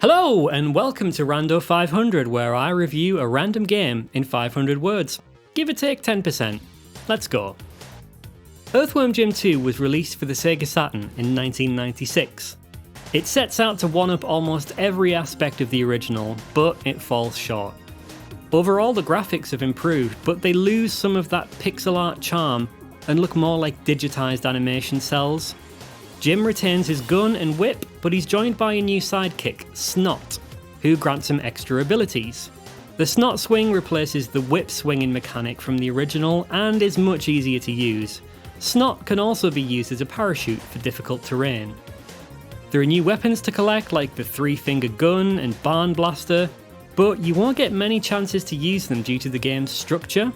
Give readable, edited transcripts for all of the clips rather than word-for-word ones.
Hello, and welcome to Rando 500, where I review a random game in 500 words. Give or take 10%. Let's go. Earthworm Jim 2 was released for the Sega Saturn in 1996. It sets out to one-up almost every aspect of the original, but it falls short. Overall, the graphics have improved, but they lose some of that pixel art charm and look more like digitized animation cells. Jim retains his gun and whip, but he's joined by a new sidekick, Snot, who grants him extra abilities. The Snot swing replaces the whip swinging mechanic from the original and is much easier to use. Snot can also be used as a parachute for difficult terrain. There are new weapons to collect like the 3-finger gun and barn blaster, but you won't get many chances to use them due to the game's structure.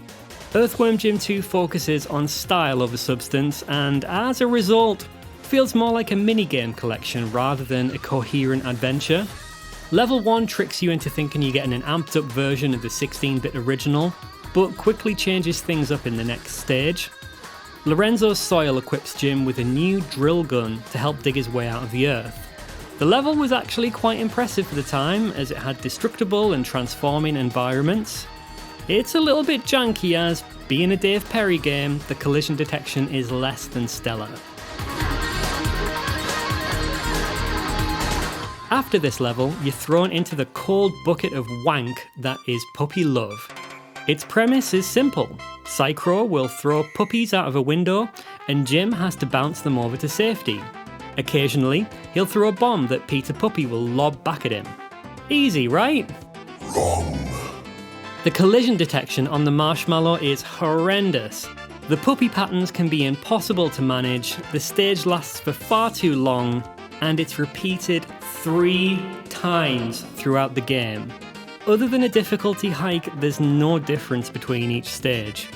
Earthworm Jim 2 focuses on style over substance, and as a result, feels more like a minigame collection rather than a coherent adventure. Level 1 tricks you into thinking you're getting an amped up version of the 16-bit original, but quickly changes things up in the next stage. Lorenzo's soil equips Jim with a new drill gun to help dig his way out of the earth. The level was actually quite impressive for the time, as it had destructible and transforming environments. It's a little bit janky as, being a Dave Perry game, the collision detection is less than stellar. After this level, you're thrown into the cold bucket of wank that is puppy love. Its premise is simple. Psychro will throw puppies out of a window, and Jim has to bounce them over to safety. Occasionally, he'll throw a bomb that Peter Puppy will lob back at him. Easy, right? Wrong. The collision detection on the marshmallow is horrendous. The puppy patterns can be impossible to manage, the stage lasts for far too long, and it's repeated 3 times throughout the game. Other than a difficulty hike, there's no difference between each stage.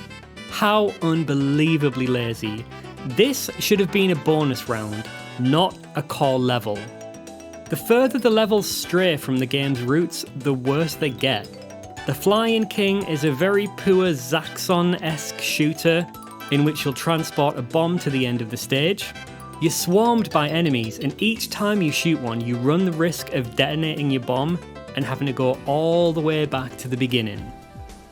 How unbelievably lazy. This should have been a bonus round, not a core level. The further the levels stray from the game's roots, the worse they get. The Flying King is a very poor Zaxxon-esque shooter in which you'll transport a bomb to the end of the stage. You're swarmed by enemies, and each time you shoot one, you run the risk of detonating your bomb and having to go all the way back to the beginning.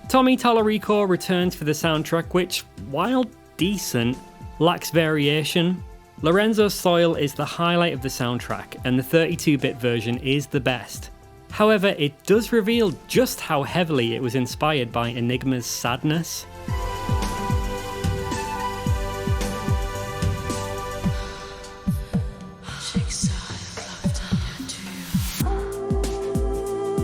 Tommy Tallarico returns for the soundtrack, which, while decent, lacks variation. Lorenzo's Soil is the highlight of the soundtrack, and the 32-bit version is the best. However, it does reveal just how heavily it was inspired by Enigma's Sadness.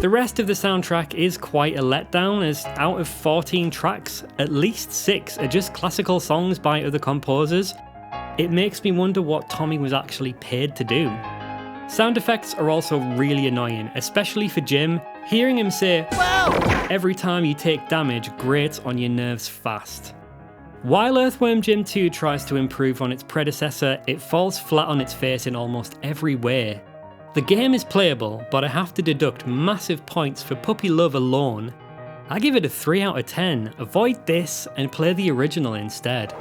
The rest of the soundtrack is quite a letdown, as out of 14 tracks, at least 6 are just classical songs by other composers. It makes me wonder what Tommy was actually paid to do. Sound effects are also really annoying, especially for Jim. Hearing him say, "Wow!" every time you take damage grates on your nerves fast. While Earthworm Jim 2 tries to improve on its predecessor, it falls flat on its face in almost every way. The game is playable, but I have to deduct massive points for puppy love alone. I give it a 3 out of 10. Avoid this and play the original instead.